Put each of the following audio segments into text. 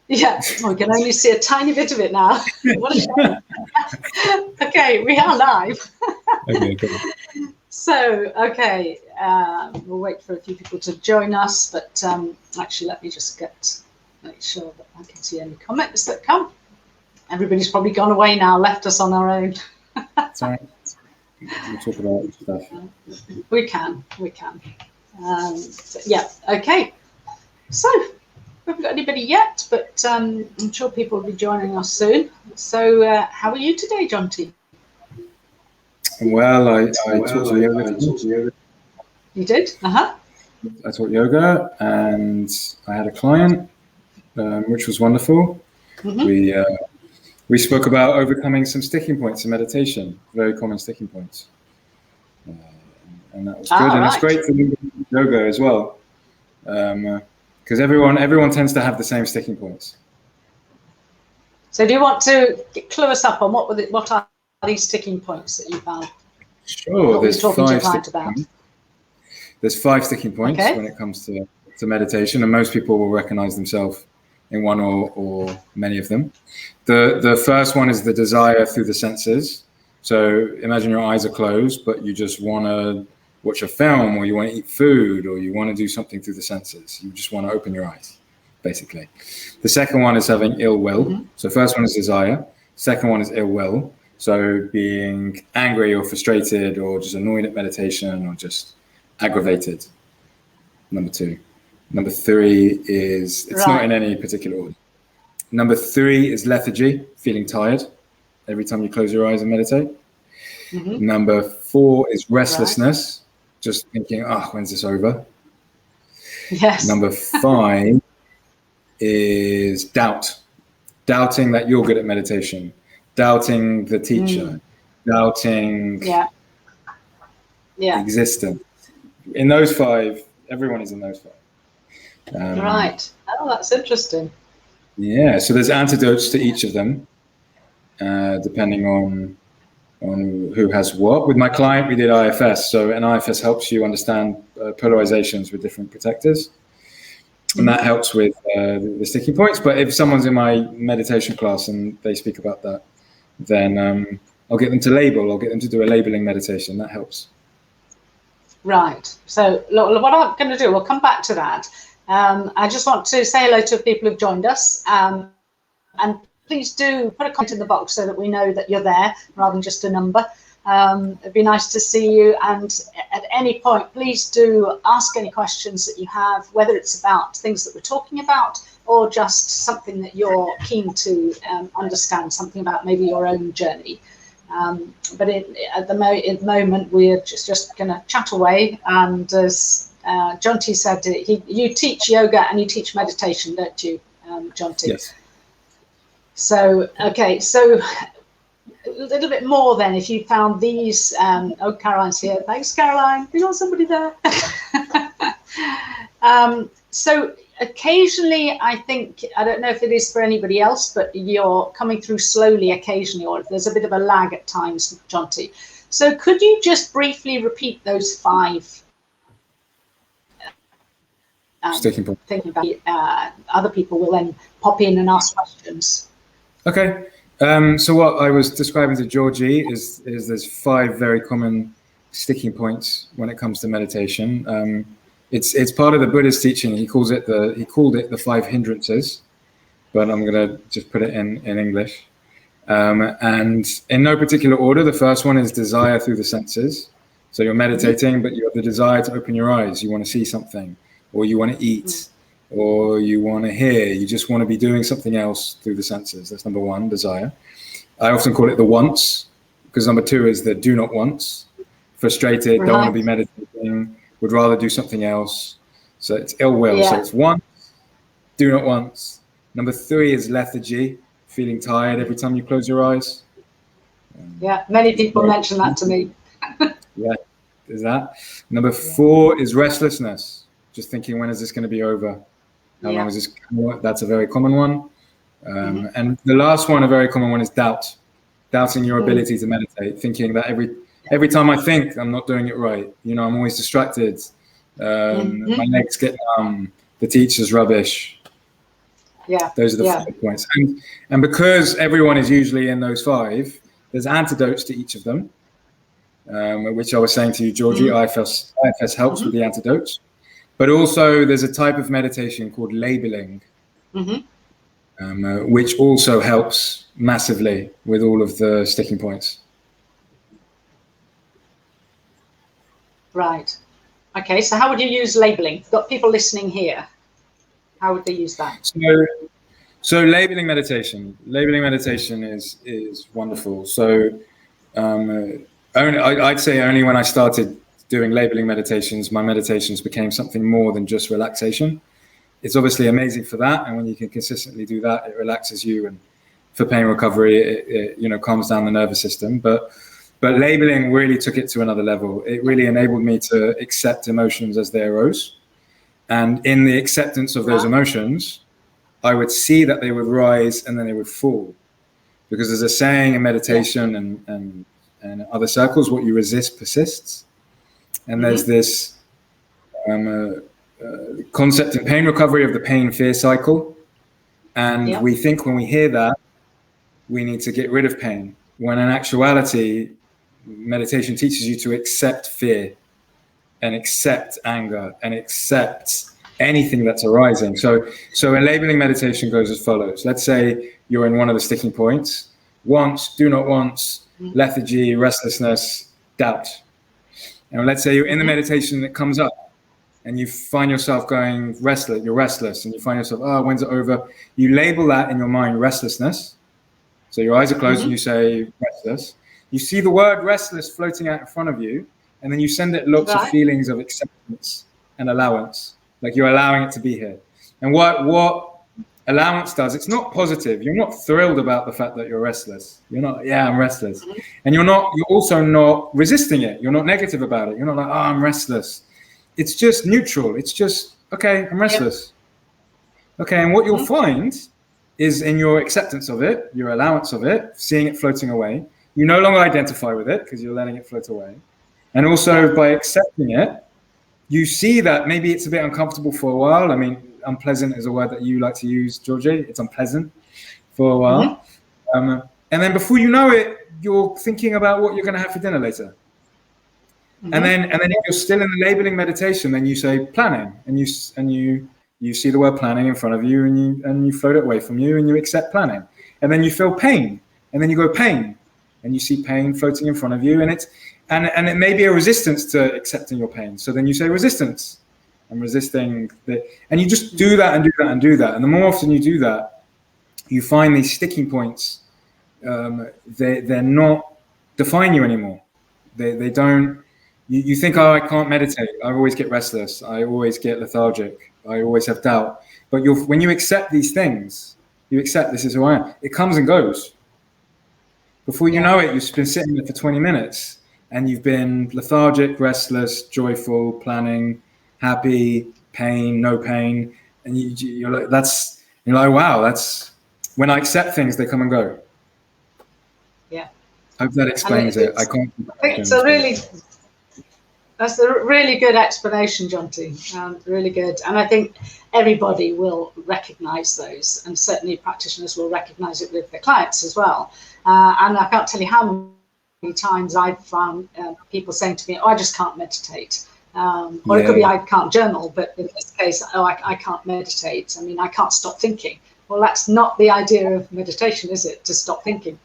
Yeah, we can only see a tiny bit of it now. What a shame. Okay, we are live. Okay, good. So, okay, we'll wait for a few people to join us, but actually let me just make sure that I can see any comments that come. Everybody's probably gone away now, left us on our own. Sorry. We'll talk about stuff. We can. Yeah, okay. So, we haven't got anybody yet, but I'm sure people will be joining us soon. So, how are you today, Jonty? Well, I taught yoga. You did? I taught yoga, and I had a client, which was wonderful. Mm-hmm. We spoke about overcoming some sticking points in meditation, very common sticking points, and that was good. And It's great for yoga as well, because everyone tends to have the same sticking points. So, do you want to clue us up on what are these sticking points that you found? Sure. There's 5 sticking points when it comes to meditation, and most people will recognize themselves in one or many of them. The first one is the desire through the senses. So imagine your eyes are closed, but you just want to watch a film, or you want to eat food, or you want to do something through the senses. You just want to open your eyes, basically. The second one is having ill will. Mm-hmm. So first one is desire. Second one is ill will. So being angry or frustrated or just annoyed at meditation or just aggravated. Number 2. Number 3 is, it's not in any particular order. Number 3 is lethargy, feeling tired every time you close your eyes and meditate. Mm-hmm. Number 4 is restlessness, just thinking, when's this over? Yes. Number 5 is doubting that you're good at meditation, doubting the teacher, doubting existence. In those 5, everyone is in those 5. Right. Oh, that's interesting. Yeah. So there's antidotes to each of them, depending on who has what. With my client, we did IFS. So an IFS helps you understand polarizations with different protectors, and that helps with the sticking points. But if someone's in my meditation class and they speak about that, then I'll get them to label. I'll get them to do a labeling meditation. That helps. Right. So what I'm going to do, we'll come back to that. I just want to say hello to people who've joined us, and please do put a comment in the box so that we know that you're there rather than just a number. It'd be nice to see you, and at any point please do ask any questions that you have, whether it's about things that we're talking about or just something that you're keen to understand, something about maybe your own journey. But at the moment we're just going to chat away, and as Jonty said, you teach yoga and you teach meditation, don't you, Jonty? Yes. So, okay, so a little bit more then, if you found these, Caroline's here. Thanks, Caroline. We got somebody there. So occasionally, I think, I don't know if it is for anybody else, but you're coming through slowly occasionally, or there's a bit of a lag at times, Jonty. So could you just briefly repeat those 5? Thinking about other people will then pop in and ask questions. Okay. So what I was describing to Georgie is there's 5 very common sticking points when it comes to meditation. It's part of the Buddha's teaching. He called it the 5 hindrances, but I'm going to just put it in English. And in no particular order, the first one is desire through the senses. So you're meditating, but you have the desire to open your eyes. You want to see something, or you want to eat, or you want to hear. You just want to be doing something else through the senses. That's number 1, desire. I often call it the wants, because number 2 is the do not wants. Frustrated, don't want to be meditating, would rather do something else. So it's ill will. So it's wants, do not wants. Number 3 is lethargy, feeling tired every time you close your eyes. Many people mention that to me. Is that. Number 4 is restlessness. Just thinking, when is this going to be over? How long is this? That's a very common one. And the last one, a very common one, is doubting your ability to meditate, thinking that every time I think, I'm not doing it right. I'm always distracted. My legs get numb. The teacher's rubbish. Yeah. Those are the 5 points. And because everyone is usually in those 5, there's antidotes to each of them, which I was saying to you, Georgie. IFS helps with the antidotes. But also there's a type of meditation called labeling, which also helps massively with all of the sticking points. Right. Okay, so how would you use labeling? We've got people listening here. How would they use that? So labeling meditation is wonderful. So I'd say only when I started doing labeling meditations, my meditations became something more than just relaxation. It's obviously amazing for that, and when you can consistently do that, it relaxes you, and for pain recovery, it calms down the nervous system. But labeling really took it to another level. It really enabled me to accept emotions as they arose, and in the acceptance of those emotions, I would see that they would rise and then they would fall, because there's a saying in meditation and other circles: what you resist persists. And there's this concept in pain recovery of the pain-fear cycle. And we think when we hear that, we need to get rid of pain, when in actuality, meditation teaches you to accept fear and accept anger and accept anything that's arising. So a labeling meditation goes as follows. Let's say you're in one of the sticking points: wants, do not wants, lethargy, restlessness, doubt. And let's say you're in the meditation that comes up and you find yourself going restless, you're restless, and you find yourself, when's it over? You label that in your mind restlessness. So your eyes are closed and you say restless. You see the word restless floating out in front of you, and then you send it lots of feelings of acceptance and allowance, like you're allowing it to be here. And what allowance does, it's not positive. You're not thrilled about the fact that you're restless. You're not, I'm restless. And you're also not resisting it. You're not negative about it. You're not like, I'm restless. It's just neutral. It's just, okay, I'm restless. Okay, and what you'll find is in your acceptance of it, your allowance of it, seeing it floating away, you no longer identify with it because you're letting it float away. And also by accepting it, you see that maybe it's a bit uncomfortable for a while. I mean, unpleasant is a word that you like to use, Georgie. It's unpleasant for a while. And then before you know it, you're thinking about what you're going to have for dinner later. And then if you're still in the labeling meditation, then you say planning, and you see the word planning in front of you, and you float it away from you, and you accept planning. And then you feel pain, and then you go pain, and you see pain floating in front of you, and it may be a resistance to accepting your pain. So then you say resistance. I'm resisting and you just do that and do that and do that. And the more often you do that, you find these sticking points. They're not define you anymore. They don't. You think, I can't meditate. I always get restless. I always get lethargic. I always have doubt. But when you accept these things, you accept this is who I am. It comes and goes. Before you know it, you've been sitting there for 20 minutes and you've been lethargic, restless, joyful, planning, happy, pain, no pain, and you're like, wow, that's when I accept things, they come and go. Yeah. I hope that explains it. I can't. I think that's a really good explanation, Jonty. Really good, and I think everybody will recognise those, and certainly practitioners will recognise it with their clients as well. And I can't tell you how many times I've found people saying to me, I just can't meditate. Or it could be I can't journal, but in this case, I can't meditate. I mean, I can't stop thinking. Well, that's not the idea of meditation, is it? To stop thinking.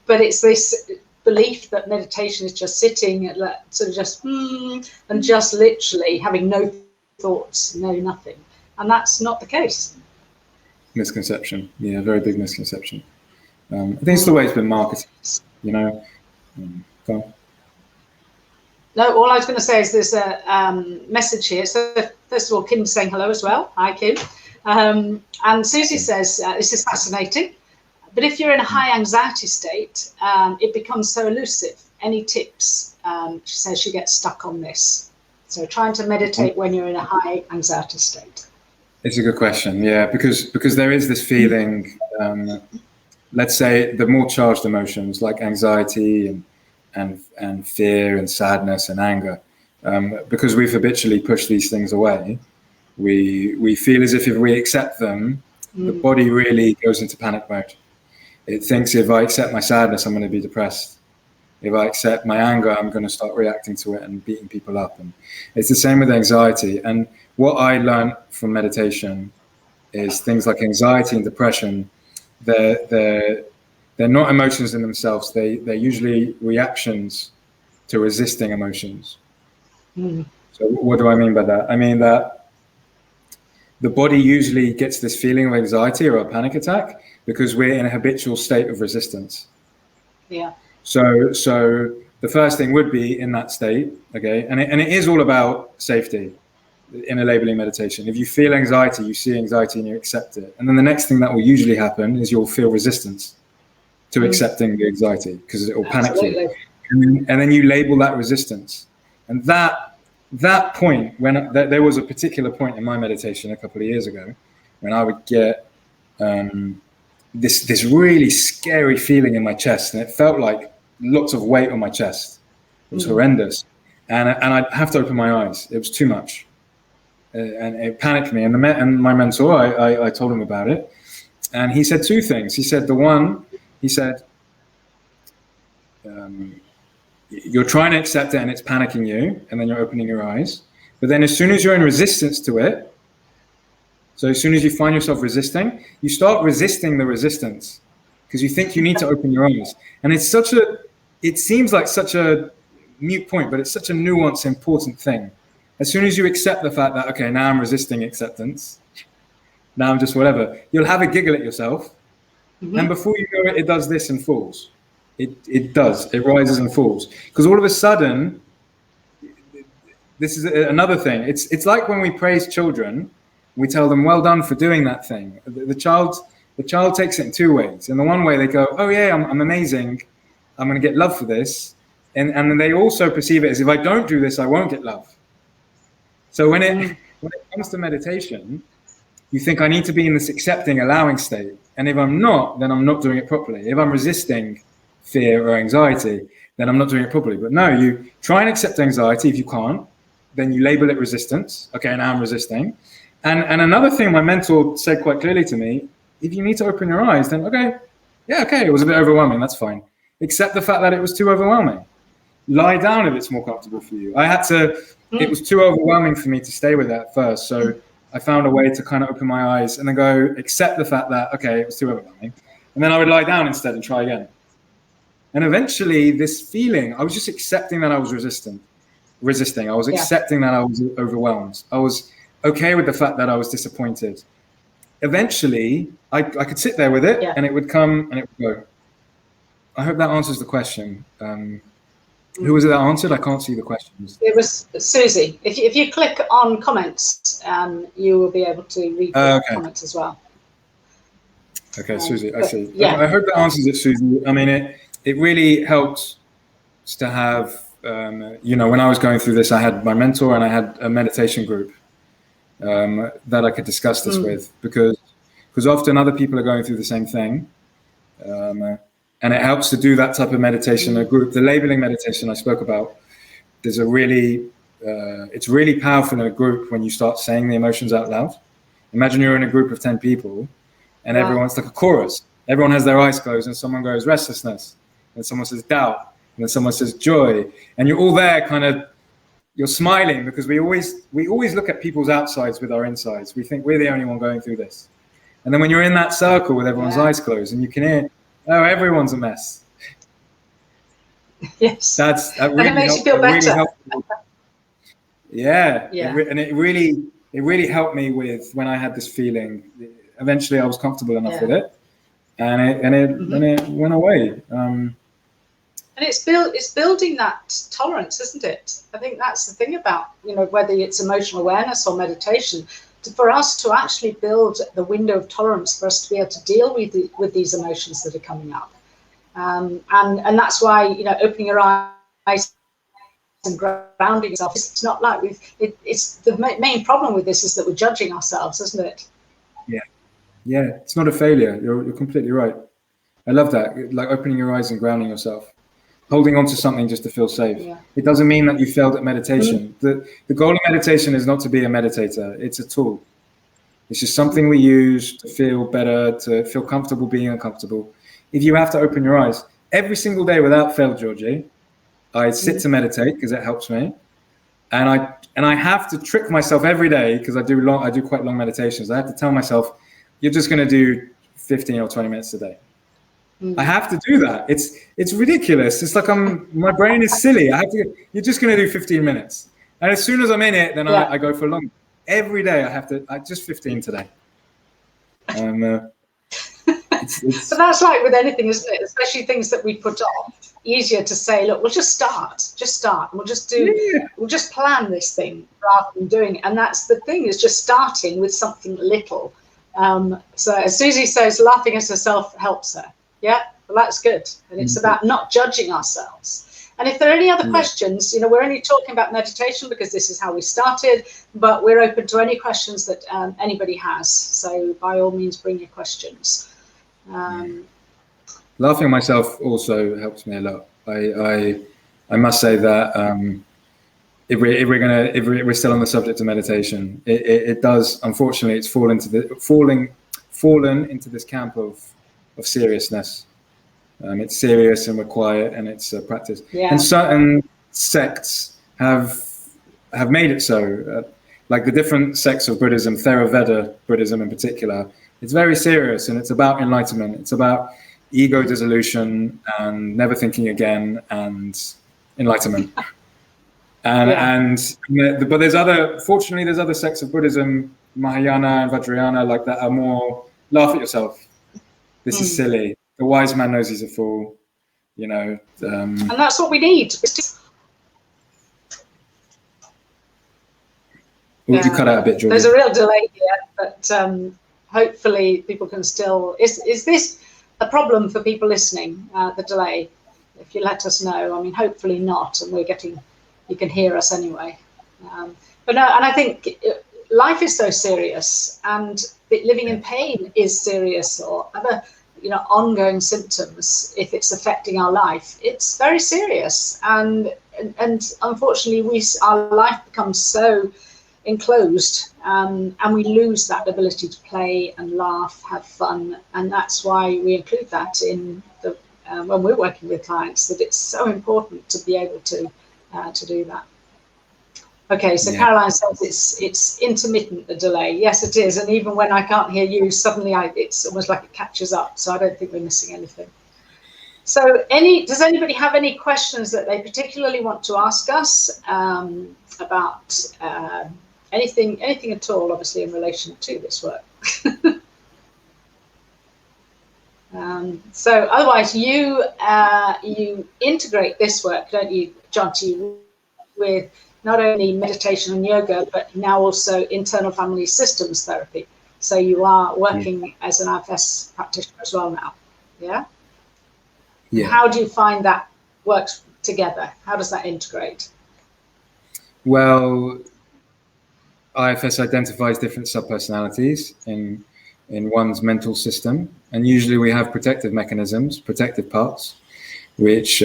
But it's this belief that meditation is just sitting, sort of just, and just literally having no thoughts, no nothing. And that's not the case. Misconception. Yeah, very big misconception. I think it's the way it's been marketed, Go on. No, all I was going to say is there's a message here. So first of all, Kim's saying hello as well. Hi, Kim. And Susie says, this is fascinating. But if you're in a high anxiety state, it becomes so elusive. Any tips? She says she gets stuck on this. So trying to meditate when you're in a high anxiety state. It's a good question, yeah, because there is this feeling, let's say the more charged emotions like anxiety and fear and sadness and anger, because we've habitually pushed these things away, we feel as if we accept them, the body really goes into panic mode. It thinks if I accept my sadness, I'm going to be depressed. If I accept my anger, I'm going to start reacting to it and beating people up. And it's the same with anxiety. And what I learned from meditation is things like anxiety and depression, they're not emotions in themselves. They're usually reactions to resisting emotions. So what do I mean by that? I mean that the body usually gets this feeling of anxiety or a panic attack because we're in a habitual state of resistance. Yeah. So the first thing would be in that state, okay, and it is all about safety in a labeling meditation. If you feel anxiety, you see anxiety and you accept it. And then the next thing that will usually happen is you'll feel resistance to accepting the anxiety because it will panic you. And then you label that resistance. And that point, when there was a particular point in my meditation a couple of years ago when I would get this really scary feeling in my chest, and it felt like lots of weight on my chest. It was horrendous, and I'd have to open my eyes. It was too much, and it panicked me. And my mentor, I told him about it, and he said two things. He said you're trying to accept it and it's panicking you, and then you're opening your eyes. But then as soon as you're in resistance to it, so as soon as you find yourself resisting, you start resisting the resistance because you think you need to open your eyes. And it seems like such a mute point, but it's such a nuanced, important thing. As soon as you accept the fact that, okay, now I'm resisting acceptance, now I'm just whatever, you'll have a giggle at yourself. And before you know it, it does this and falls. It does. It rises and falls. Because all of a sudden, this is another thing. It's like when we praise children, we tell them, well done for doing that thing. The child takes it in two ways. In the one way, they go, oh yeah, I'm amazing. I'm going to get love for this. And then they also perceive it as if I don't do this, I won't get love. So when it comes to meditation, you think I need to be in this accepting, allowing state. And if I'm not, then I'm not doing it properly. If I'm resisting fear or anxiety, then I'm not doing it properly. But no, you try and accept anxiety. If you can't, then you label it resistance. Okay, now I'm resisting. And another thing my mentor said quite clearly to me, if you need to open your eyes, then okay, it was a bit overwhelming, that's fine. Accept the fact that it was too overwhelming. Lie down if it's more comfortable for you. It was too overwhelming for me to stay with that first. So I found a way to kind of open my eyes and then go accept the fact that, okay, it was too overwhelming. And then I would lie down instead and try again. And eventually this feeling, I was just accepting that I was resisting. I was accepting that I was overwhelmed. I was okay with the fact that I was disappointed. Eventually, I could sit there with it and it would come and it would go. I hope that answers the question. Who was it that answered? I can't see the questions. It was Susie. If you click on comments, you will be able to read the comments as well. Okay, Susie, I see. Yeah. I hope that answers it, Susie. I mean, it really helped to have, when I was going through this, I had my mentor and I had a meditation group that I could discuss this with because often other people are going through the same thing. And it helps to do that type of meditation in a group. The labeling meditation I spoke about, it's really powerful in a group when you start saying the emotions out loud. Imagine you're in a group of 10 people and everyone's like a chorus. Everyone has their eyes closed and someone goes restlessness, and someone says doubt, and then someone says joy. And you're all there kind of, you're smiling because we always look at people's outsides with our insides. We think we're the only one going through this. And then when you're in that circle with everyone's eyes closed and you can hear, oh, everyone's a mess. Yes. That really and it makes you feel better. And it really helped me with when I had this feeling. Eventually I was comfortable enough with it. And it went away. And it's building that tolerance, isn't it? I think that's the thing about, whether it's emotional awareness or meditation, for us to actually build the window of tolerance for us to be able to deal with these emotions that are coming up. And that's why, opening your eyes and grounding yourself, it's not like it's the main problem with this is that we're judging ourselves, isn't it? Yeah, it's not a failure. You're completely right. I love that. Like opening your eyes and grounding yourself, holding on to something just to feel safe. Yeah. It doesn't mean that you failed at meditation. The goal of meditation is not to be a meditator. It's a tool. It's just something we use to feel better, to feel comfortable being uncomfortable. If you have to open your eyes every single day without fail, Georgie, I sit to meditate because it helps me. And I have to trick myself every day because I do quite long meditations. I have to tell myself, you're just going to do 15 or 20 minutes a day. I have to do that. It's ridiculous. It's like my brain is silly. You're just going to do 15 minutes. And as soon as I'm in it, then I go for long. Every day I just 15 today. But that's like with anything, isn't it? Especially things that we put off. Easier to say, look, we'll just start. And we'll just plan this thing rather than doing it. And that's the thing, is just starting with something little. So as Susie says, laughing at herself helps her. Yeah, well, that's good. And it's about not judging ourselves. And if there are any other questions, we're only talking about meditation because this is how we started, but we're open to any questions that anybody has. So by all means, bring your questions. Laughing at myself also helps me a lot. I must say that if we're still on the subject of meditation, it does, unfortunately, it's fallen into this camp of seriousness. It's serious and we're quiet and it's a practice. Yeah. And certain sects have made it so. Like the different sects of Buddhism, Theravada Buddhism in particular, it's very serious and it's about enlightenment. It's about ego dissolution and never thinking again and enlightenment. But fortunately there's other sects of Buddhism, Mahayana and Vajrayana, like that, are more laugh at yourself. This is silly. The wise man knows he's a fool, and that's what we need. You cut out a bit, Georgie. There's a real delay here, but hopefully people can still. Is this a problem for people listening? The delay, if you let us know. I mean, hopefully not, and you can hear us anyway. But no, and I think life is so serious, and living in pain is serious, or other ongoing symptoms. If it's affecting our life, it's very serious, and unfortunately our life becomes so enclosed, and we lose that ability to play and laugh, have fun, and that's why we include that in the when we're working with clients, that it's so important to be able to do that. Okay, so Caroline says it's intermittent, the delay. Yes, it is, and even when I can't hear you, suddenly it's almost like it catches up. So I don't think we're missing anything. So does anybody have any questions that they particularly want to ask us about anything at all, obviously in relation to this work? So otherwise, you integrate this work, don't you, Jonty, with not only meditation and yoga, but now also internal family systems therapy. So you are working as an IFS practitioner as well now, yeah? Yeah. How do you find that works together? How does that integrate? Well, IFS identifies different subpersonalities in one's mental system, and usually we have protective mechanisms, protective parts, which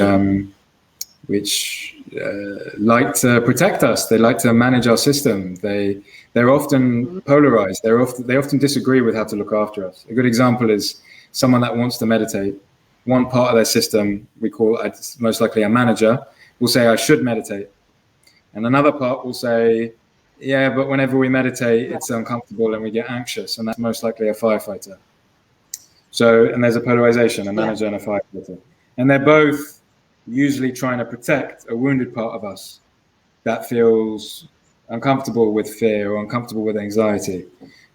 like to protect us. They like to manage our system. They're often polarized. They often disagree with how to look after us. A good example is someone that wants to meditate. One part of their system, we call it most likely a manager, will say, I should meditate. And another part will say, yeah, but whenever we meditate, it's uncomfortable and we get anxious. And that's most likely a firefighter. And there's a polarization, a manager and a firefighter. And they're both usually trying to protect a wounded part of us that feels uncomfortable with fear or uncomfortable with anxiety.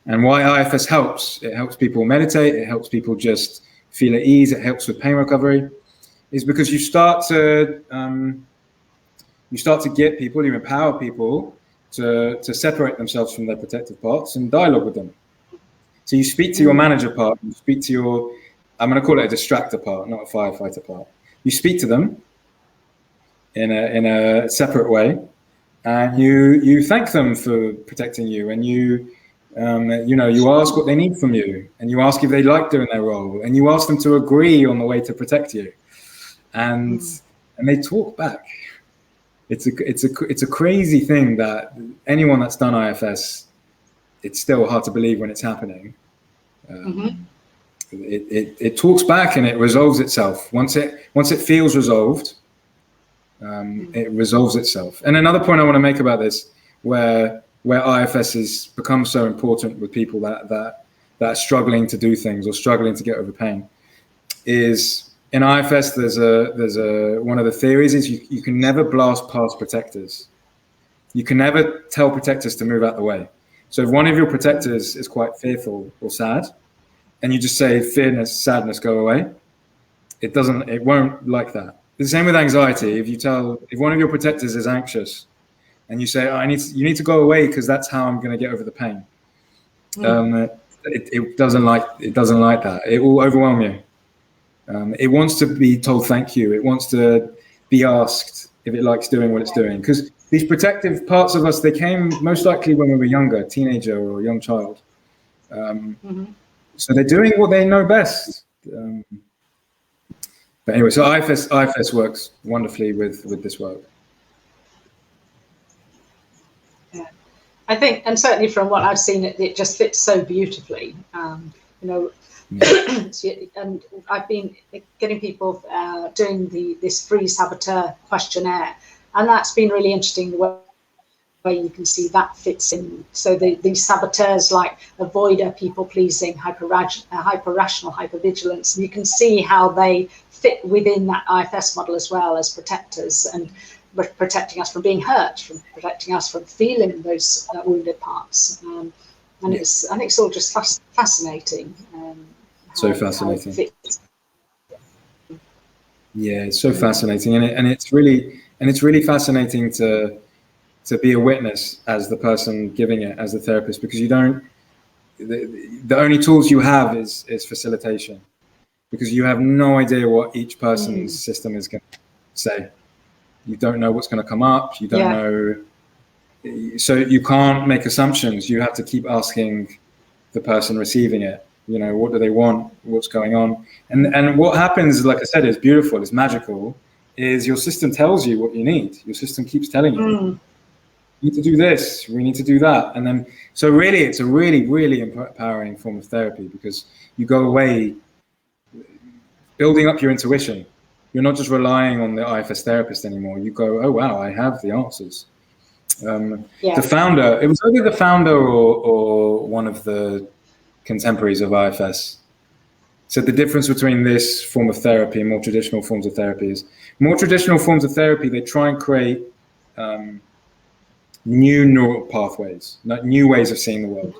And why IFS helps, it helps people meditate, it helps people just feel at ease, it helps with pain recovery, is because you start to get people, you empower people to separate themselves from their protective parts and dialogue with them. So you speak to your manager part, you speak to your, I'm going to call it a distractor part, not a firefighter part. You speak to them in a separate way, and you thank them for protecting you, and you ask what they need from you, and you ask if they like doing their role, and you ask them to agree on the way to protect you, and they talk back. It's a crazy thing that anyone that's done IFS it's still hard to believe when it's happening. It talks back and it resolves itself. Once it feels resolved, it resolves itself. And another point I want to make about this, where IFS has become so important with people that are struggling to do things or struggling to get over pain, is in IFS there's a one of the theories is you can never blast past protectors. You can never tell protectors to move out the way. So if one of your protectors is quite fearful or sad, and you just say fearness, sadness, go away, it won't like that. The same with anxiety. If one of your protectors is anxious, and you say, you need to go away because that's how I'm going to get over the pain. It doesn't like that. It will overwhelm you. It wants to be told thank you. It wants to be asked if it likes doing what it's doing. Because these protective parts of us, they came most likely when we were younger, teenager or a young child. So they're doing what they know best. But anyway, so IFS works wonderfully with this work. Yeah, I think, and certainly from what I've seen, it just fits so beautifully. And I've been getting people doing this free saboteur questionnaire, and that's been really interesting. The way you can see that fits in. So these saboteurs like avoider, people pleasing, hyper-rational, hyper-vigilance, and you can see how they fit within that IFS model as well as protectors, and protecting us from being hurt, from protecting us from feeling those wounded parts. And I think it's all just fascinating. So fascinating. Yeah, it's so fascinating, and it's really fascinating to be a witness as the person giving it, as the therapist, because the only tools you have is facilitation, because you have no idea what each person's system is going to say. You don't know what's going to come up. You don't know. So you can't make assumptions. You have to keep asking the person receiving it, what do they want? What's going on? And what happens, like I said, is beautiful, it's magical, is your system tells you what you need. Your system keeps telling you. You need to do this, we need to do that. And then, so really, it's a really, really empowering form of therapy, because you go away building up your intuition. You're not just relying on the IFS therapist anymore. You go, oh, wow, I have the answers. The founder, it was either the founder or one of the contemporaries of IFS said the difference between this form of therapy and more traditional forms of therapy is more traditional forms of therapy, they try and create new neural pathways, not new ways of seeing the world.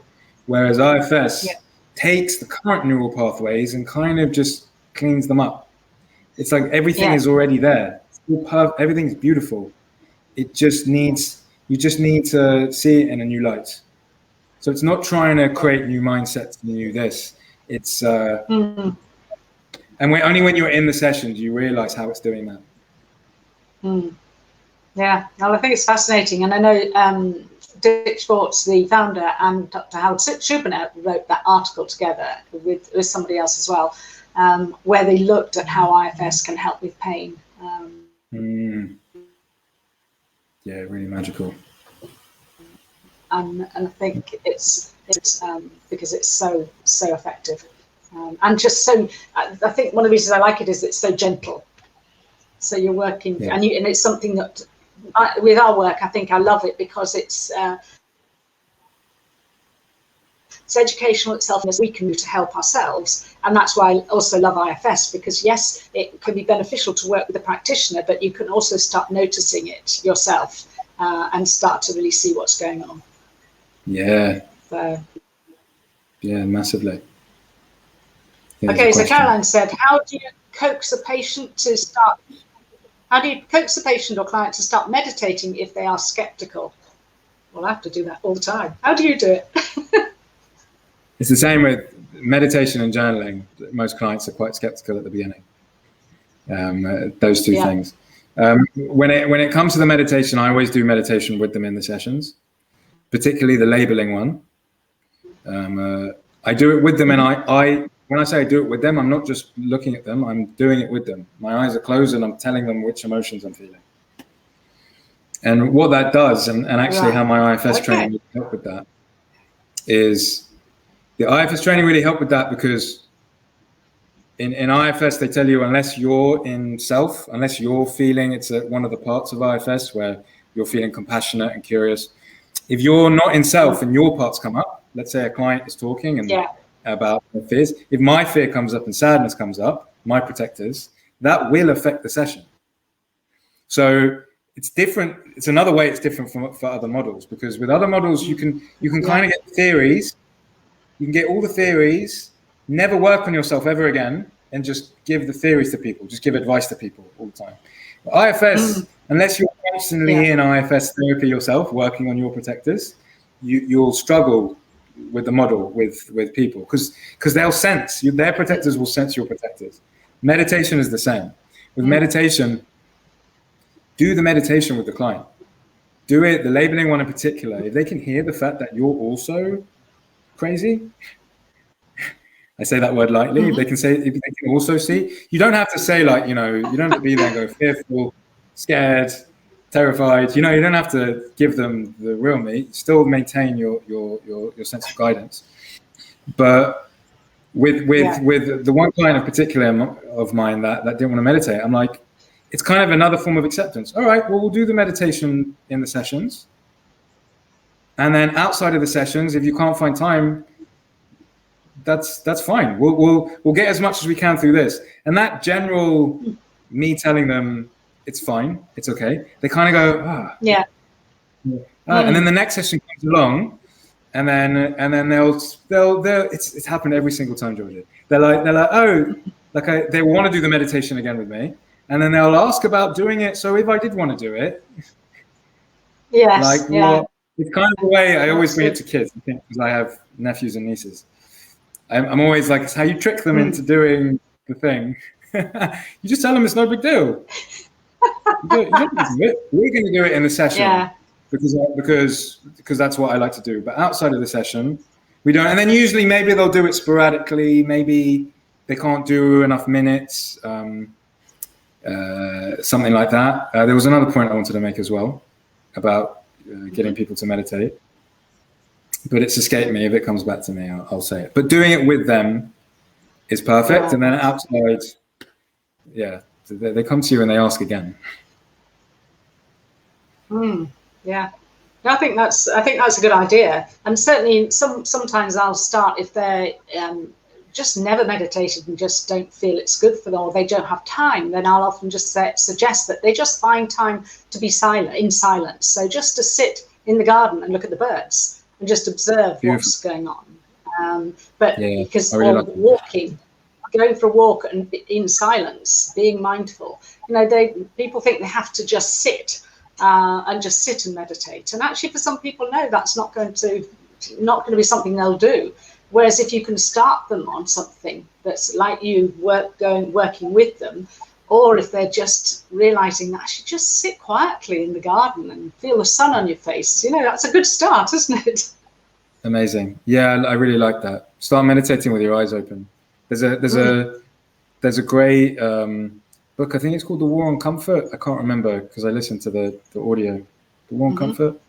Whereas IFS takes the current neural pathways and kind of just cleans them up. It's like everything is already there. Everything's beautiful. It just needs, you just need to see it in a new light. So it's not trying to create new mindsets, new this. It's, and only when you're in the sessions, you realize how it's doing that. Yeah, well, I think it's fascinating. And I know Dick Schwartz, the founder, and Dr. Howard Schubiner wrote that article together with somebody else as well, where they looked at how IFS can help with pain. Yeah, really magical. And I think it's because it's so effective, and just so. I think one of the reasons I like it is it's so gentle. So you're working, and it's something that with our work, I think I love it because it's educational itself, as we can do to help ourselves, and that's why I also love IFS, because yes, it can be beneficial to work with a practitioner, but you can also start noticing it yourself and start to really see what's going on. Yeah. So. Yeah, massively. Yeah, okay, so Caroline said, how do you coax a patient or client to start meditating if they are skeptical? Well, I have to do that all the time. How do you do it? It's the same with meditation and journaling. Most clients are quite skeptical at the beginning. Those two things. When it comes to the meditation, I always do meditation with them in the sessions, particularly the labeling one. I do it with them, and I when I say I do it with them, I'm not just looking at them, I'm doing it with them. My eyes are closed and I'm telling them which emotions I'm feeling. And what that does, and actually how my IFS training would help with that, is the IFS training really helped with that, because in IFS, they tell you, unless you're in self, unless you're feeling, it's one of the parts of IFS where you're feeling compassionate and curious. If you're not in self and your parts come up, let's say a client is talking and about their fears. If my fear comes up and sadness comes up, my protectors, that will affect the session. So it's different. It's another way it's different for other models, because with other models, you can kind of get theories. You can get all the theories, never work on yourself ever again, and just give the theories to people, just give advice to people all the time. But IFS, unless you're constantly in IFS therapy yourself, working on your protectors, you'll struggle with the model with people, because they'll sense, their protectors will sense your protectors. Meditation is the same. With meditation, do the meditation with the client. Do it, the labeling one in particular. If they can hear the fact that you're also crazy, I say that word lightly, if they can also see, you don't have to say, like, you don't have to be there and go fearful, scared, terrified. You don't have to give them the real me. Still maintain your sense of guidance. But with the one client in particular of mine that didn't want to meditate, I'm like, it's kind of another form of acceptance. All right, well, we'll do the meditation in the sessions. And then outside of the sessions, if you can't find time, that's fine. We'll get as much as we can through this. And that general me telling them it's fine, it's okay, they kind of go, and then the next session comes along, and then they'll it's happened every single time, Georgia. They're like, oh, like they want to do the meditation again with me. And then they'll ask about doing it. So if I did want to do it, well, it's kind of the way I always bring it to kids, I think, because I have nephews and nieces. I'm always like, it's how you trick them into doing the thing. You just tell them it's no big deal. You don't do it. We're going to do it in the session because that's what I like to do. But outside of the session, we don't. And then usually maybe they'll do it sporadically. Maybe they can't do enough minutes. Something like that. There was another point I wanted to make as well about getting people to meditate, but it's escaped me. If it comes back to me, I'll say it. But doing it with them is perfect. And then outside, they come to you and they ask again. I think that's a good idea. And certainly sometimes I'll start, if they're just never meditated and just don't feel it's good for them, or they don't have time, then I'll often just suggest that they just find time to be in silence. So just to sit in the garden and look at the birds and just observe what's going on. Because going for a walk and in silence, being mindful, people think they have to just sit and meditate. And actually, for some people, no, that's not going to be something they'll do. Whereas if you can start them on something that's like you working with them, or if they're just realizing that I should just sit quietly in the garden and feel the sun on your face, that's a good start, isn't it? Amazing. Yeah, I really like that. Start meditating with your eyes open. There's a great book. I think it's called The War on Comfort. I can't remember because I listened to the audio. The War on Comfort.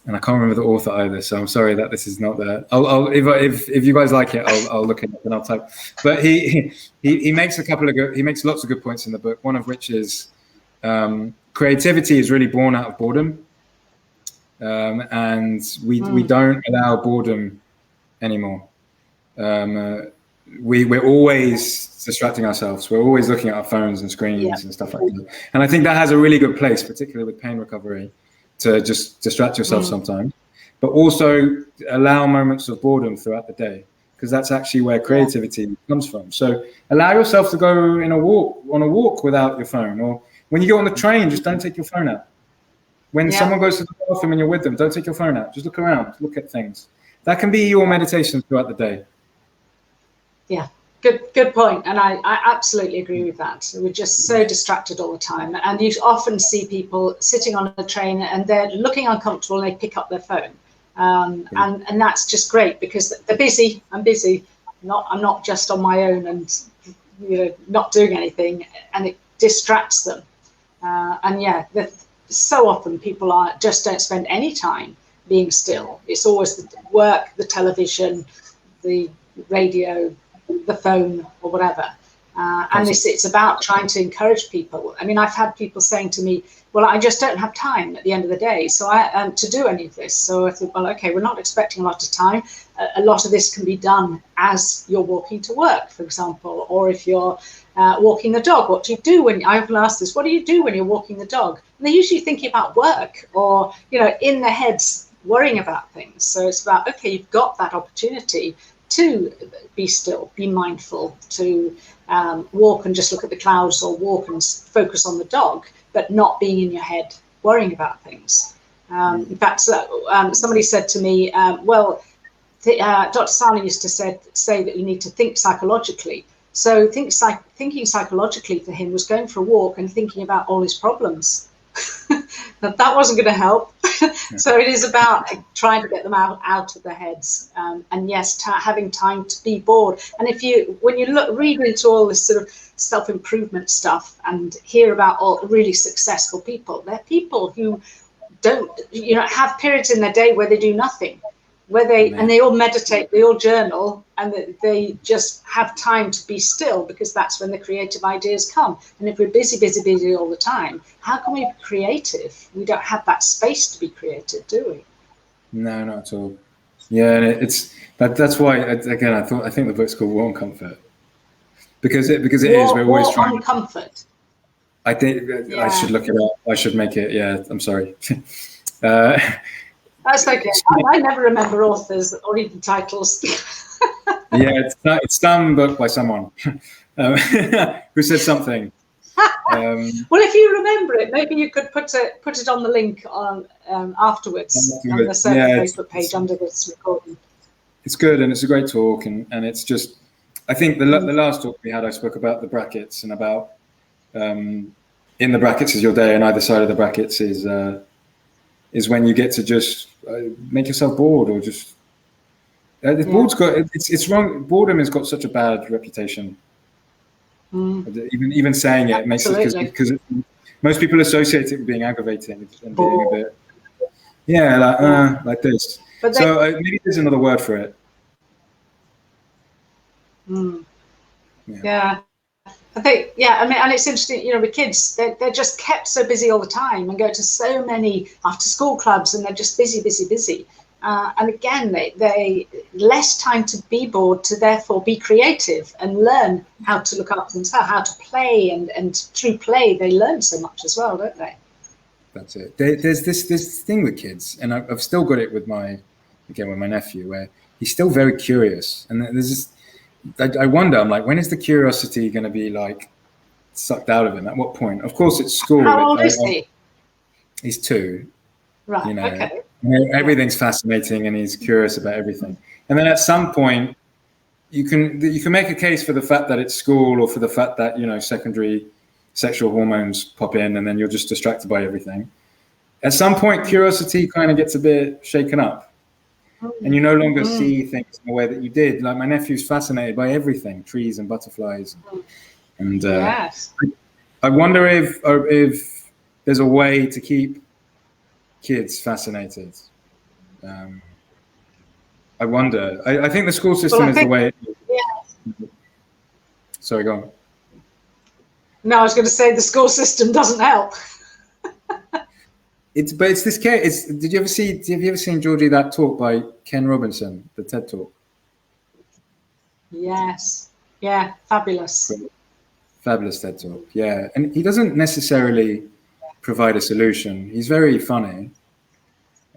And I can't remember the author either, so I'm sorry that this is not there. I'll if you guys like it, I'll look it up and I'll type. But he makes he makes lots of good points in the book. One of which is creativity is really born out of boredom, and we don't allow boredom anymore. We're always distracting ourselves. We're always looking at our phones and screens and stuff like that. And I think that has a really good place, particularly with pain recovery, to just distract yourself sometimes, but also allow moments of boredom throughout the day, because that's actually where creativity comes from. So allow yourself to go on a walk without your phone, or when you go on the train, just don't take your phone out. When someone goes to the bathroom and you're with them, don't take your phone out. Just look around, look at things. That can be your meditation throughout the day. Yeah. Good point. And I absolutely agree with that. We're just so distracted all the time. And you often see people sitting on a train and they're looking uncomfortable and they pick up their phone. And that's just great because they're busy. I'm busy. I'm not just on my own and not doing anything, and it distracts them. So often people just don't spend any time being still. It's always the work, the television, the radio, the phone, or whatever. And it's about trying to encourage people. I mean, I've had people saying to me, well, I just don't have time at the end of the day to do any of this. So I thought, well, okay, we're not expecting a lot of time. A lot of this can be done as you're walking to work, for example, or if you're walking the dog. What do you do when, I've asked this, what do you do when you're walking the dog? And they're usually thinking about work or, in their heads, worrying about things. So it's about, okay, you've got that opportunity to be still, be mindful, to walk and just look at the clouds, or walk and focus on the dog, but not being in your head worrying about things. In fact, somebody said to me, Dr. Sani used to say that you need to think psychologically. So thinking psychologically for him was going for a walk and thinking about all his problems. That wasn't going to help. So it is about trying to get them out of their heads, and yes, having time to be bored. And when you read into all this sort of self-improvement stuff and hear about all really successful people, they're people who don't, have periods in their day where they do nothing, and they all meditate, they all journal, and they just have time to be still, because that's when the creative ideas come. And if we're busy all the time, how can we be creative? We don't have that space to be creative, do we? No, not at all. Yeah, and that's why, again, I think the book's called War on Comfort, because it is. We're always trying. War on Comfort. I think I should look it up. I should make it. Yeah, I'm sorry. That's okay. I never remember authors or even titles. Yeah, it's some book by someone who said something. Well, if you remember it, maybe you could put it on the link on afterwards on the Facebook page under this recording. It's good, and it's a great talk, and it's just, I think the last talk we had, I spoke about the brackets and about in the brackets is your day, and either side of the brackets is when you get to just make yourself bored, or just it's wrong. Boredom has got such a bad reputation. Even saying it makes it, because most people associate it with being aggravating and being a bit like this. So maybe there's another word for it. Yeah. I think, I mean, and it's interesting, with kids, they're just kept so busy all the time and go to so many after school clubs, and they're just busy. And again, they less time to be bored, to therefore be creative and learn how to look after themselves, how to play, and through play, they learn so much as well, don't they? That's it. There's this thing with kids, and I've still got it with my nephew, where he's still very curious, and there's this. I wonder, I'm like, when is the curiosity going to be like sucked out of him? At what point? Of course, it's school. How old is he? He's 2. Right. Okay. Everything's fascinating, and he's curious about everything. And then at some point, you can make a case for the fact that it's school, or for the fact that secondary sexual hormones pop in, and then you're just distracted by everything. At some point, curiosity kind of gets a bit shaken up. And you no longer see things in the way that you did. Like, my nephew's fascinated by everything, trees and butterflies. And yes. I wonder if there's a way to keep kids fascinated. I wonder. I think the school system is the way it is. Yeah. Sorry, go on. No, I was going to say the school system doesn't help. It's this case. Have you ever seen, Georgie, that talk by Ken Robinson, the TED Talk? Yes. Yeah. Fabulous. Fabulous TED Talk. Yeah, and he doesn't necessarily provide a solution. He's very funny.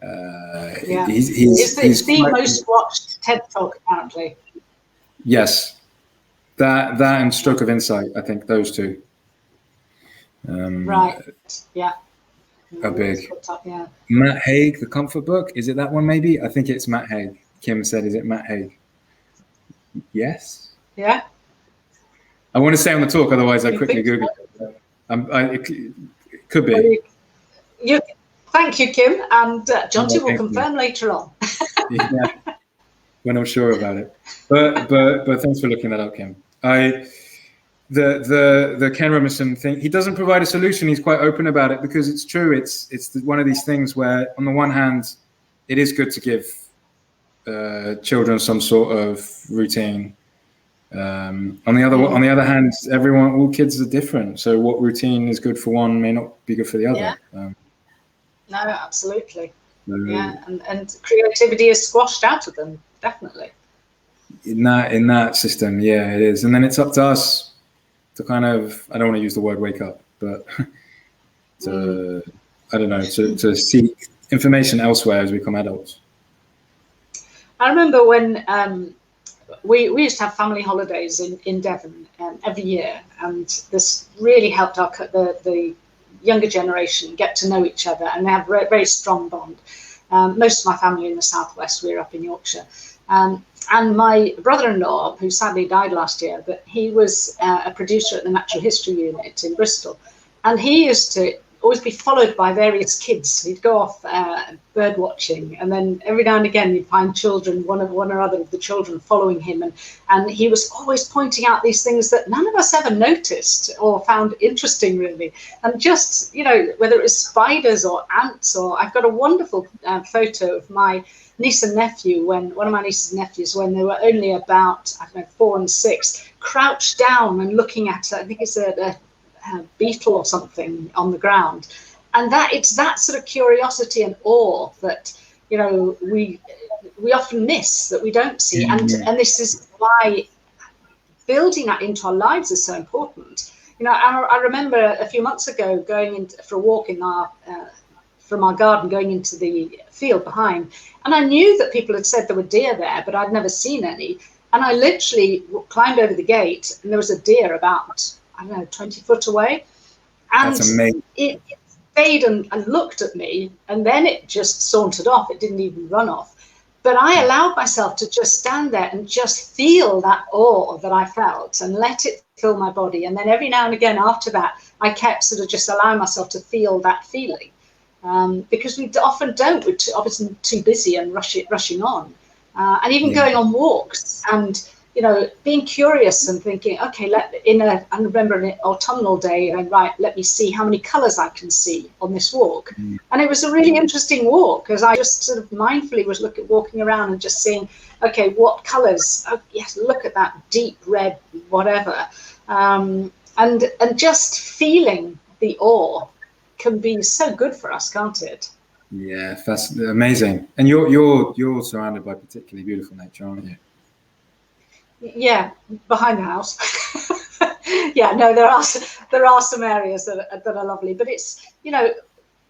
He's the most watched TED Talk, apparently. Yes, that and Stroke of Insight. I think those two. Right. Yeah. Are big. Yeah. Matt Haig, The Comfort Book. Is it that one? Maybe. I think it's Matt Haig. Kim said, "Is it Matt Haig?" Yes. Yeah. I want to say on the talk, otherwise I quickly Google it. It could be. Thank you, Kim, and Jonty will confirm later on. Yeah. When I'm sure about it, but thanks for looking that up, Kim. The Ken Robinson thing, he doesn't provide a solution. He's quite open about it, because it's true. It's one of these things where, on the one hand, it is good to give children some sort of routine. On the other hand, all kids are different. So what routine is good for one may not be good for the other. No, absolutely. And creativity is squashed out of them, definitely. In that system, yeah, it is. And then it's up to us to kind of, I don't want to use the word wake up, but to seek information elsewhere as we become adults. I remember when we used to have family holidays in Devon every year, and this really helped the younger generation get to know each other, and they have a very strong bond. Most of my family in the southwest, we're up in Yorkshire. And my brother-in-law, who sadly died last year, but he was a producer at the Natural History Unit in Bristol, and he used to always be followed by various kids. He'd go off bird watching, and then every now and again you'd find children, one or other of the children following him, and he was always pointing out these things that none of us ever noticed or found interesting, really. And just, whether it was spiders or ants, or I've got a wonderful photo of my niece and nephew, one of my nieces and nephews, when they were only about, 4 and 6, crouched down and looking at, I think it's a beetle or something on the ground. And it's that sort of curiosity and awe that, we often miss, that we don't see. And this is why building that into our lives is so important. I remember a few months ago going for a walk from our garden, going into the field behind, and I knew that people had said there were deer there, but I'd never seen any. And I literally climbed over the gate, and there was a deer about 20 foot away, and that's amazing. It stayed and looked at me, and then it just sauntered off. It didn't even run off. But I allowed myself to just stand there and just feel that awe that I felt, and let it fill my body. And then every now and again after that, I kept sort of just allowing myself to feel that feeling. Because we often don't, we're obviously too busy and rushing on. And even going on walks and, being curious and thinking, okay, I remember an autumnal day, and let me see how many colours I can see on this walk. And it was a really interesting walk, because I just sort of mindfully was walking around and just seeing, okay, what colours? Oh, yes, look at that deep red, whatever. And just feeling the awe can be so good for us, can't it? Yeah, that's amazing. And you're surrounded by particularly beautiful nature, aren't you? Yeah, behind the house. Yeah, no, there are some areas that are lovely, but it's,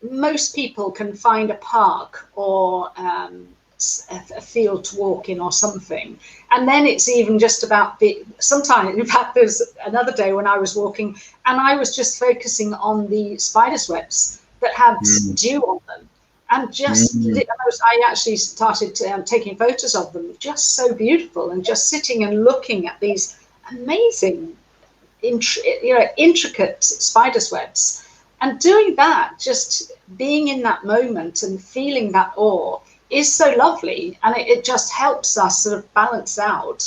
most people can find a park or a field to walk in or something, and then it's even just about sometimes, in fact, there's another day when I was walking and I was just focusing on the spider's webs that had dew on them, and just I actually started taking photos of them, just so beautiful, and just sitting and looking at these amazing intricate spider's webs, and doing that, just being in that moment and feeling that awe is so lovely. And it just helps us sort of balance out,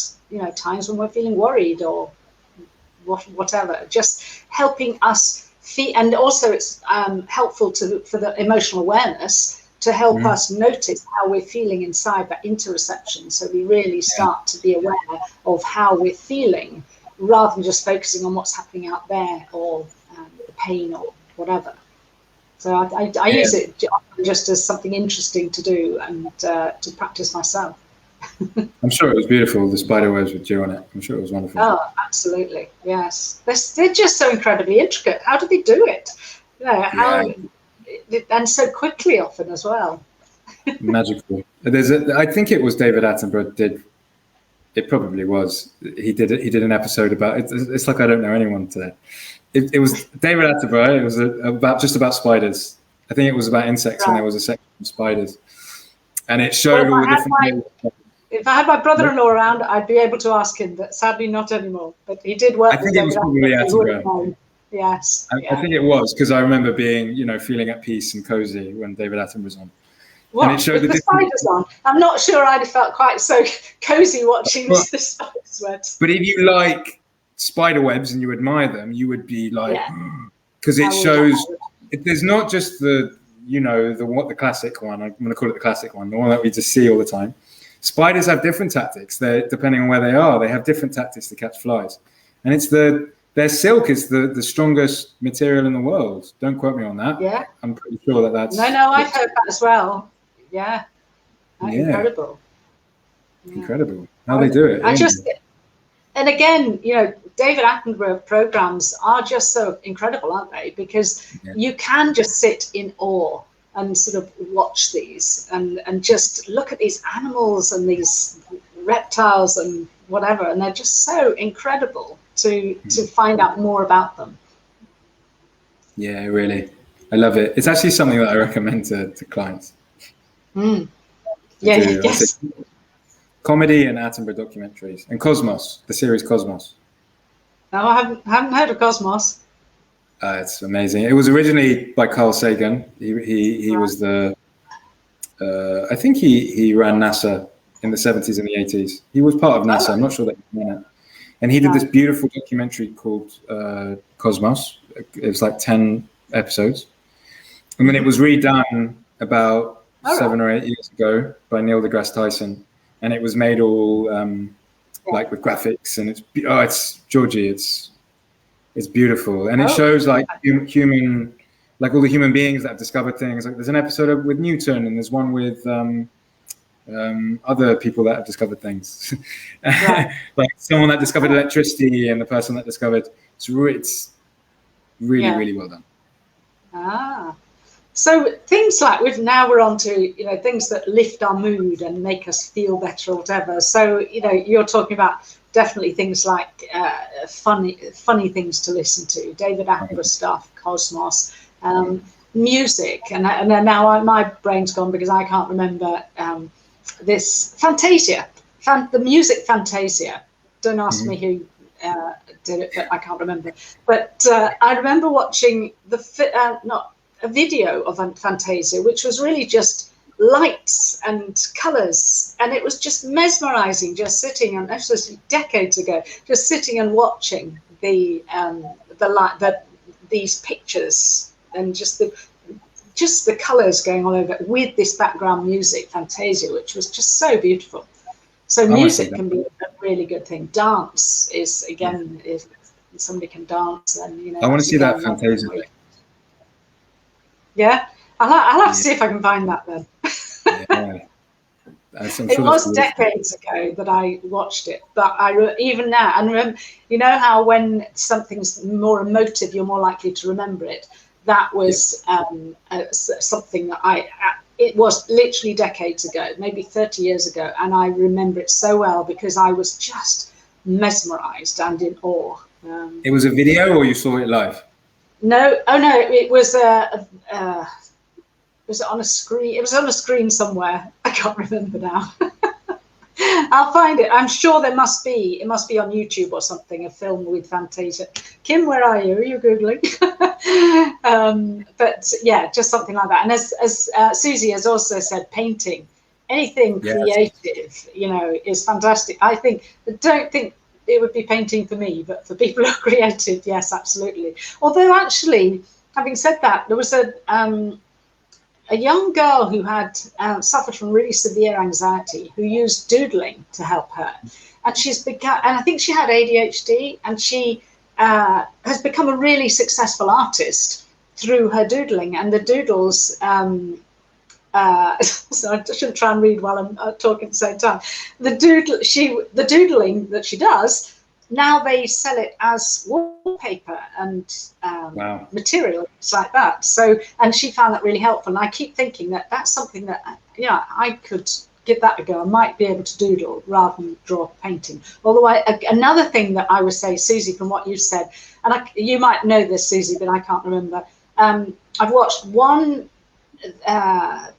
times when we're feeling worried or whatever, just helping us feel. And also it's helpful for the emotional awareness to help us notice how we're feeling inside, that interoception. So we really start to be aware of how we're feeling, rather than just focusing on what's happening out there, or the pain or whatever. So I use it just as something interesting to do and to practice myself. I'm sure it was beautiful, the spider webs with dew on it. I'm sure it was wonderful. Oh, absolutely, yes. They're just so incredibly intricate. How do they do it? And so quickly often as well. Magical. I think it was David Attenborough did. It probably was. He did an episode about it. It's like I don't know anyone today. It was David Attenborough. It was about spiders. I think it was about insects, and there was a section of spiders, and it showed all the different. If I had my brother-in-law around, I'd be able to ask him, but sadly not anymore. But he did work. I think it was probably Attenborough. Yes. I think it was, because I remember being, feeling at peace and cozy when David Attenborough was on. What, and it showed with the spiders on? I'm not sure I'd have felt quite so cozy watching the spiders webs. But if you like spider webs and you admire them, you would be like, because it shows, there's not just the the classic one. I'm going to call it the classic one, the one that we just see all the time. Spiders have different tactics. Depending on where they are, they have different tactics to catch flies. And it's their silk is the strongest material in the world. Don't quote me on that. Yeah. I'm pretty sure that's... No, I've heard that as well. Yeah. Incredible. Incredible. How they do it. And again, David Attenborough programs are just so incredible, aren't they? Because you can just sit in awe and sort of watch these and just look at these animals and these reptiles and whatever, and they're just so incredible to find out more about them. Yeah, really. I love it. It's actually something that I recommend to clients. Yes. Comedy and Attenborough documentaries. And Cosmos, the series Cosmos. No, I haven't heard of Cosmos. It's amazing. It was originally by Carl Sagan. He was the... I think he ran NASA in the 70s and the 80s. He was part of NASA. I'm not sure that he ran it. And he did this beautiful documentary called Cosmos. It was like 10 episodes. And then it was redone about 7 or 8 years ago by Neil deGrasse Tyson. And it was made all like with graphics. And it's Georgie. It's beautiful. And it shows like human, like all the human beings that have discovered things. Like there's an episode with Newton, and there's one with other people that have discovered things. Like someone that discovered electricity and the person that discovered it's really well done. So things like we're on to things that lift our mood and make us feel better or whatever. So you're talking about definitely things like funny things to listen to, David Attenborough stuff, Cosmos, music, and now my brain's gone because I can't remember this Fantasia, the music Fantasia. Don't ask me who did it, but I can't remember. But I remember watching a video of Fantasia, which was really just lights and colours, and it was just mesmerising. Just sitting, and this was decades ago, just sitting and watching these pictures and just the colours going all over with this background music, Fantasia, which was just so beautiful. So music can be a really good thing. Dance is, again, if somebody can dance, then I want to see that Fantasia. Yeah, I'll have to see if I can find that then. It was decades ago that I watched it, but even now, and remember, how when something's more emotive, you're more likely to remember it. That was something that it was literally decades ago, maybe 30 years ago, and I remember it so well because I was just mesmerised and in awe. It was a video, or you saw it live? No, it was was it on a screen? It was on a screen somewhere. I can't remember now. I'll find it. I'm sure it must be on YouTube or something, a film with Fantasia. Kim, where are you? Are you Googling? But yeah, just something like that. And as Susie has also said, painting, anything creative, is fantastic. I don't think it would be painting for me, but for people who are creative, yes, absolutely. Although actually, having said that, there was a young girl who had suffered from really severe anxiety, who used doodling to help her, and and I think she had ADHD, and she has become a really successful artist through her doodling. And the doodles, so I shouldn't try and read while I'm talking at the same time. The doodling that she does, now they sell it as wallpaper and material, it's like that. So, and she found that really helpful. And I keep thinking that that's something that, I could give that a go. I might be able to doodle rather than draw painting. Although another thing that I would say, Susie, from what you said, and you might know this, Susie, but I can't remember. I've watched one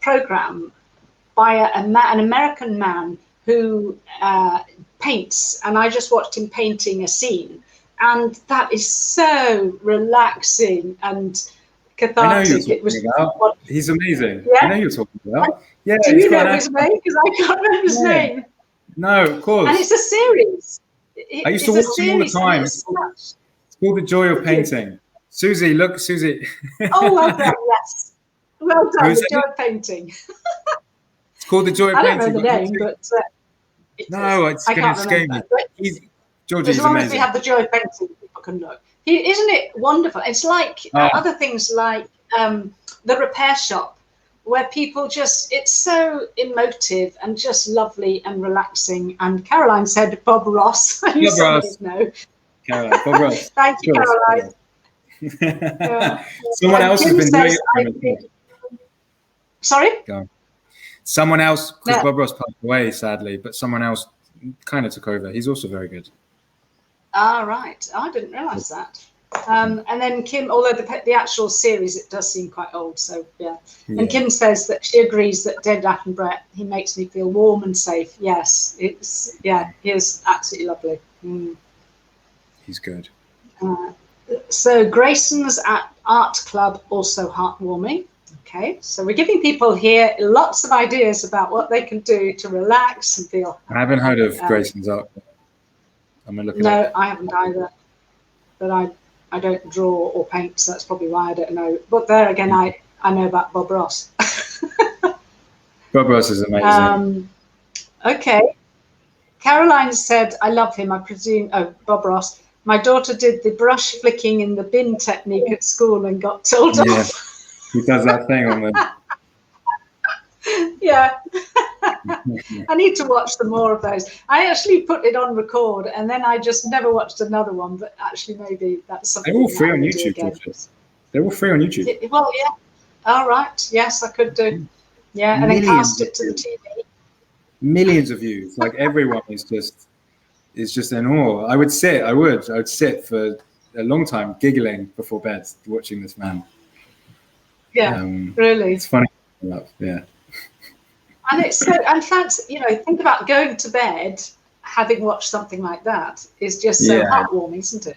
program by an American man who paints, and I just watched him painting a scene, and that is so relaxing and cathartic. He's amazing. Yeah? I know you're talking about. Yeah. Do you know his name? Because I can't remember his name. No, of course. And it's a series. I used to watch him all the time. It's called The Joy of Painting. Susie, look, Susie. Oh, well done, yes. Well done, Who's the joy of painting. It's called the joy of I don't painting. know the name, but No, it's I going to can't scare remember. me. But Georgie's as long as we amazing. have the joy of painting, people can look. Isn't it wonderful? It's like other things like the repair shop, where people just, it's so emotive and just lovely and relaxing. And Caroline said Bob Ross. I knew somebody would know. Caroline, Bob Ross. Thank you, Caroline. Someone else has been doing it. Sorry? Go on. Someone else, because No. Bob Ross passed away, sadly, but someone else kind of took over. He's also very good. Ah, right. I didn't realise that. And then Kim, although the actual series, it does seem quite old, so yeah. And Kim says that she agrees that David Attenborough, he makes me feel warm and safe. Yes, he is absolutely lovely. He's good. So Grayson's Art Club, also heartwarming. Okay, so we're giving people here lots of ideas about what they can do to relax and feel. I haven't heard of Grayson's Art. I'm gonna look it up. No, I haven't either. But I don't draw or paint, so that's probably why I don't know. But there again, I know about Bob Ross. Bob Ross is amazing. Okay. Caroline said, I love him, I presume. Oh, Bob Ross. My daughter did the brush flicking in the bin technique at school and got told off. He does that thing on the... Yeah. I need to watch some more of those. I actually put it on record and then I just never watched another one, but actually maybe that's something. They're all free on YouTube. They're all free on YouTube. Well, yeah. All right. Yes, I could do. Yeah, and then cast it to the TV. Millions of views. Like everyone is just in awe. I would sit for a long time giggling before bed watching this man. Yeah, really. It's funny. Yeah. And it's so, and that's, think about going to bed having watched something like that is just so heartwarming, isn't it?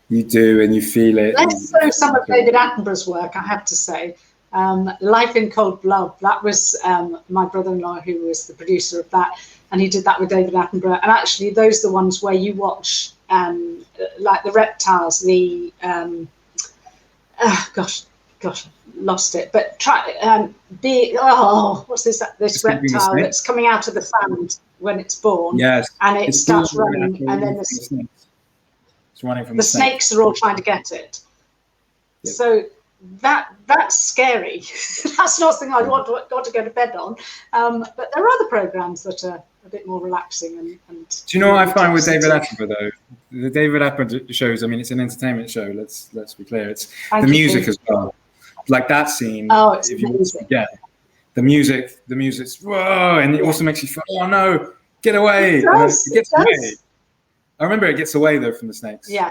You do, and you feel it. Less so some of David Attenborough's work, I have to say. Life in Cold Blood, that was my brother-in-law who was the producer of that, and he did that with David Attenborough. And actually, those are the ones where you watch, like the reptiles, the gosh, lost it. But what's this reptile that's coming out of the sand when it's born? Yes, and it starts running, and then it's running from the snakes are all trying to get it. Yep. So that's scary. That's not something I'd want to go to bed on. But there are other programs that are a bit more relaxing. And do you know what I find with David Attenborough though? The David Attenborough shows. I mean, it's an entertainment show. Let's be clear. It's the music as well. Like that scene. Oh, it's amazing. Yeah, the music's whoa, and it also makes you feel, oh no, get away. It gets away. I remember it gets away though from the snakes. Yeah.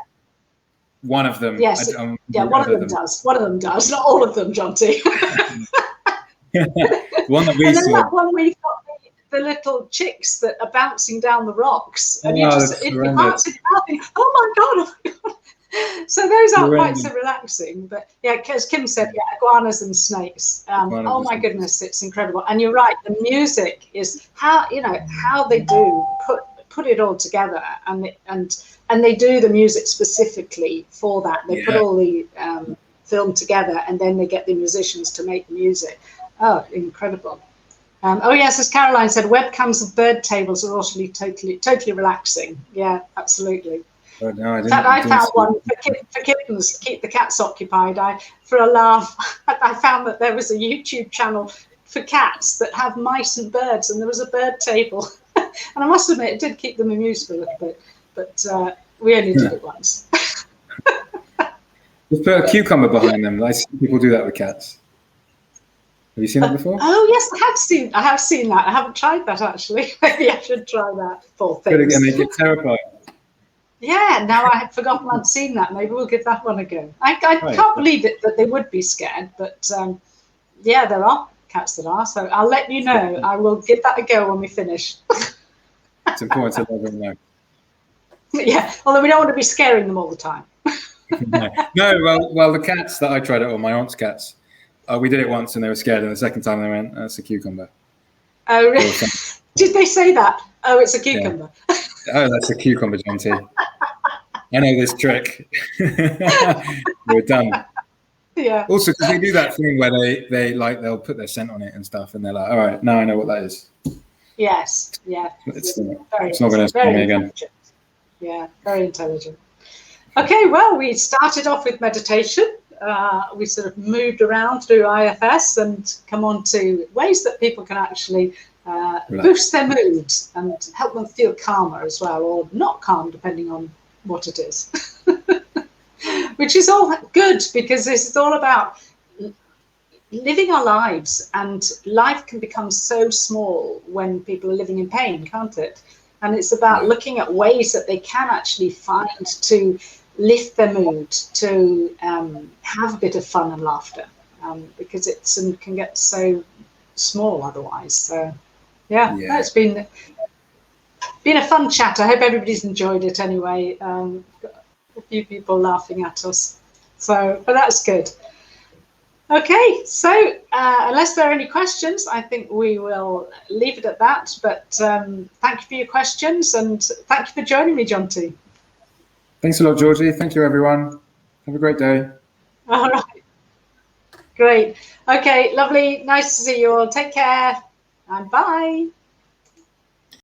One of them. Yes. One of them does. One of them does. Not all of them, Jonty. One that we and then saw. that one where you've got the little chicks that are bouncing down the rocks, and you can't see nothing. Oh my god! So those aren't quite so relaxing, but yeah, as Kim said, iguanas and snakes. Oh my goodness, it's incredible. And you're right, the music is how they do put it all together, and they do the music specifically for that. They put all the film together, and then they get the musicians to make the music. Oh, incredible. Yes, as Caroline said, webcams of bird tables are also totally relaxing. Yeah, absolutely. Oh, no, in fact, I found one for kittens to keep the cats occupied. For a laugh, I found that there was a YouTube channel for cats that have mice and birds, and there was a bird table. And I must admit, it did keep them amused for a little bit, but we only did it once. Just put a cucumber behind them. I see people do that with cats. Have you seen that before? Oh yes, I have seen that. I haven't tried that actually. Maybe I should try that for things. Good again, they get terrified. Yeah, now I had forgotten I'd seen that. Maybe we'll give that one a go. I can't believe it that they would be scared, but yeah, there are cats that are. So I'll let you know. I will give that a go when we finish. It's important to let them know. Yeah, although we don't want to be scaring them all the time. No, well, the cats that I tried it on, my aunt's cats, we did it once and they were scared, and the second time they went, that's a cucumber. Oh, really? Did they say that? Oh, it's a cucumber. Yeah. Oh, that's a cucumber, Jonty. I know this trick. We're done. Yeah. Also, because they do that thing where they'll put their scent on it and stuff, and they're like, all right, now I know what that is. Yes. Yeah. It's Very, not going to scare me again. Yeah. Very intelligent. Okay. Well, we started off with meditation. We sort of moved around through IFS and come on to ways that people can actually boost their mood and help them feel calmer as well, or not calm, depending on what it is. Which is all good, because this is all about living our lives, and life can become so small when people are living in pain, can't it? And it's about looking at ways that they can actually find to lift their mood, to have a bit of fun and laughter, because it can get so small otherwise. So it's been a fun chat. I hope everybody's enjoyed it anyway. Got a few people laughing at us, but that's good. Okay, so unless there are any questions, I think we will leave it at that. But thank you for your questions, and thank you for joining me, Jonty. Thanks a lot, Georgie. Thank you, everyone. Have a great day. All right. Great. Okay, lovely. Nice to see you all. Take care, and bye.